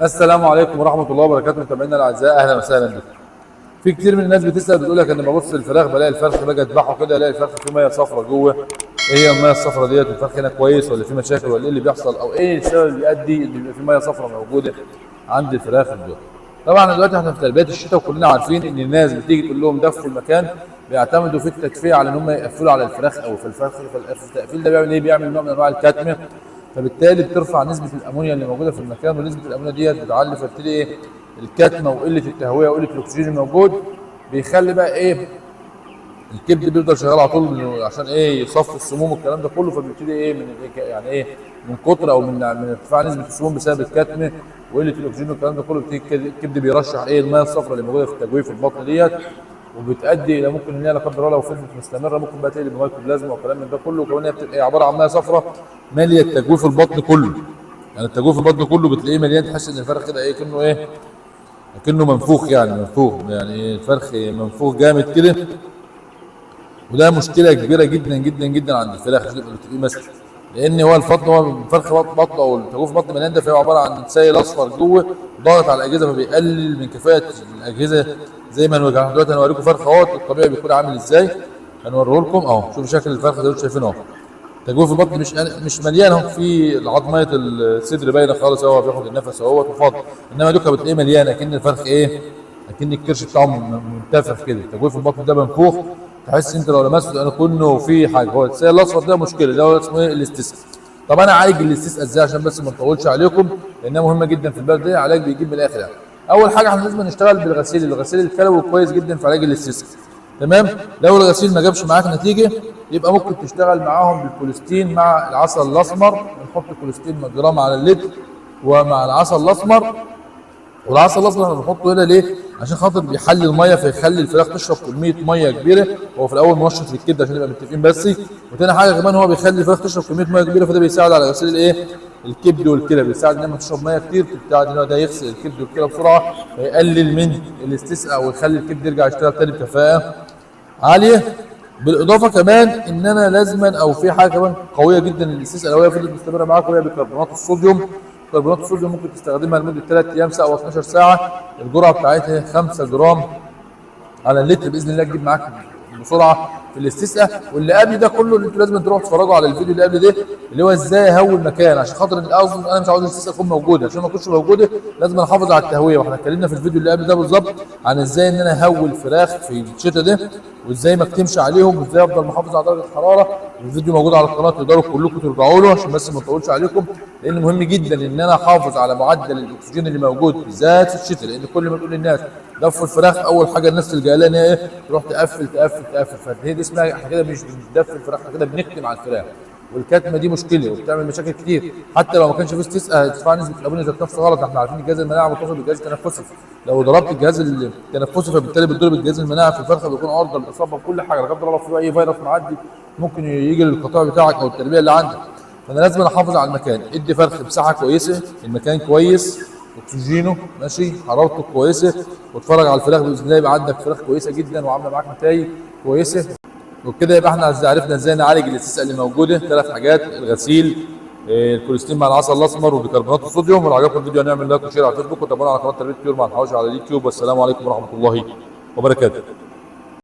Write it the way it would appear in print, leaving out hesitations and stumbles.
السلام عليكم ورحمة الله وبركاته، متابعينا الأعزاء، أهلا وسهلا بكم. في كتير من الناس بتسأل بتقول لك أنا ببص الفراخ بلاقي الفرخ باجي أذبحه كده ألاقي الفرخ فيه مية صفرا جوه. إيه هي المية الصفرا ديت؟ الفرخ هنا كويس ولا في مشاكل ولا إيه اللي بيحصل؟ أو إيه السبب اللي يؤدي إن يبقى في مية صفرا موجودة عند الفراخ دول؟ طبعا دلوقتي احنا في تربية الشتاء وكلنا عارفين إن الناس بتيجي تقول لهم دفوا المكان، بيعتمدوا في التدفئة على إن هم يقفلوا على الفراخ أو في الفرخ. فالتقفيل ده بيعمل إيه؟ بيعمل نوع من أنواع الكتم، فبالتالي بترفع نسبه الامونيا اللي موجوده في المكان، ونسبه الامونيا ديت بتعلي، فبتبتدي ايه؟ الكتمه وقله التهويه وقله الاكسجين الموجود بيخلي بقى ايه؟ الكبد بيفضل شغال على طول عشان ايه؟ يصفي السموم والكلام ده كله، فبيبتدي ايه؟ من يعني ايه؟ من كتر او من ارتفاع نسبه السموم بسبب الكتمه وقله الاكسجين والكلام ده كله، الكبد بيرشح ايه؟ الميه الصفراء اللي موجوده في التجويف في البطن ديت، وبتؤدي الى ممكن ان هي لا قدر الله لو فضلت مستمره ممكن بقى تقلب بمايكوبلازما وكلام من ده كله. وكمان هي بتبقى عباره عن ميه صفراء ماليه التجويف البطن كله، يعني التجويف البطن كله بتلاقيه مليان، تحس ان الفرخ كده ايه؟ كانه ايه؟ كانه منفوخ، يعني منفوخ، يعني الفرخ منفوخ جامد كده. وده مشكله كبيره جدا جدا جدا عند الفراخ اللي بتبقى ماسكه، لان هو الفضل، هو الفرخ بطن او التجويف بطن مليان ده، فهو عباره عن سائل اصفر جوه ضاغط على الاجهزه، فبيقلل من كفاءه الاجهزه. زي ما دلوقتي هنوريكم فرخ اهوت الطبيعي بيكون عامل ازاي، هنوريه لكم اهو. شوفوا شكل الفرخ ده، شايفينه اهو، تجويف البطن مش مليان اهو، في عظميه الصدر باينه خالص اهو، بياخد النفس اهوت وفاضي. انما دوكا بتلاقيه مليان، اكن الفرخ ايه؟ اكن الكرش بتاعه منتفخ كده. تجويف البطن ده منفوخ، تحس انت لو لمسته انا كله في حاجه. هو السائل الاصفر ده مشكله، ده هو اسمه ايه؟ الاستسقاء. طب انا اعالج الاستسقاء ازاي عشان بس ما نطولش عليكم، لانها مهمه جدا في البلد دي، علاج بيجيب من الاخر يعني. اول حاجه احنا لازم نشتغل بالغسيل، الغسيل الكلوي كويس جدا في علاج الاستسقاء. تمام؟ لو الغسيل ما جابش معاك نتيجه يبقى ممكن تشتغل معاهم بالكوليستين مع العسل الاسمر، نحط كوليستين جرام على اللتر ومع العسل الاسمر. والعسل الاسمر احنا بنحطه هنا ليه؟ عشان خاطر بيحلي الميه، فيخلي الفراخ تشرب كميه ميه كبيره. هو في الاول منشط للكبد عشان نبقى متفقين بس. وتاني حاجه كمان هو بيخلي الفراخ تشرب كميه ميه كبيره، فده بيساعد على غسيل الايه؟ الكبد والكلى، بيساعد انها تشرب ميه كتير، بتساعد ان هو ده يغسل الكبد والكلى بسرعه، فيقلل من الاستسقاء ويخلي الكبد يرجع يشتغل تاني بكفاءه عاليه. بالاضافه كمان ان انا لازما، او في حاجه كمان قويه جدا للاستسقاء لو هي فضلت مستمره معاك، وهي بيكربونات الصوديوم. كربونات الصوديوم ممكن تستخدمها لمده 3 ايام، ساعه او 12 ساعه. الجرعه بتاعتها 5 جرام على اللتر، باذن الله تجيب معاك بسرعه في الاستسقاء. واللي قبل ده كله اللي انتوا لازم تروحوا تتفرجوا على الفيديو اللي قبل ده، اللي هو ازاي اهوي المكان، عشان خاطر انا مش عاوز الاستسقاء تكون موجوده. عشان ما تكونش موجوده لازم احافظ على التهويه، واحنا اتكلمنا في الفيديو اللي قبل ده بالظبط عن ازاي ان انا اهوي الفراخ في الشتاء ده، وازاي ما اكتمش عليهم، وازاي افضل محافظ على درجه الحراره. الفيديو موجود على القناه، تقدروا كلكم ترجعوا له عشان بس ما اطولش عليكم، لان مهم جدا ان انا احافظ على معدل الاكسجين اللي موجود بالذات في الشتاء. لان كل ما تقول للناس دفوا الفراخ، اول حاجه الناس تلجا لها ان هي ايه؟ تروح تقفل تقفل تقفل. فهي دي اسمها، احنا كده مش بندفي الفراخ، احنا كده بنكتم على الفراخ. والكتمه دي مشكله وبتعمل مشاكل كتير. حتى لو ما كانش في استسقاء هتدفع نسبه الامونيا ذات نفسه غلط. احنا عارفين الجهاز المناعه متصل بالجهاز التنفسي، لو ضربت الجهاز التنفسي فبالتالي بتضرب الجهاز المناعي في الفرخه، بيكون عرضه للاصابه بكل حاجه. لا قدر الله في اي فيروس معدي ممكن يجي للقطاع بتاعك او التربيه اللي عندك. فانا لازم احافظ على المكان، ادي فرخ مساحه كويسه، المكان كويس، اكسجينه ماشي، حرارته كويسه، واتفرج على الفراخ باذن الله يبقى عندك فراخ كويسه جدا وعامله معاك نتائج كويسه. وبكده يبقى احنا عرفنا ازاي نعالج الاستسقاء اللي موجوده. 3 حاجات: الغسيل، الكوليستين مع العسل الاسمر، وبيكربونات الصوديوم. ولو عجبكم الفيديو هنعمل لايك وشير على الفيسبوك، وتابعونا على قناه تربيه طيور مع الحواوشي على اليوتيوب. والسلام عليكم ورحمه الله وبركاته.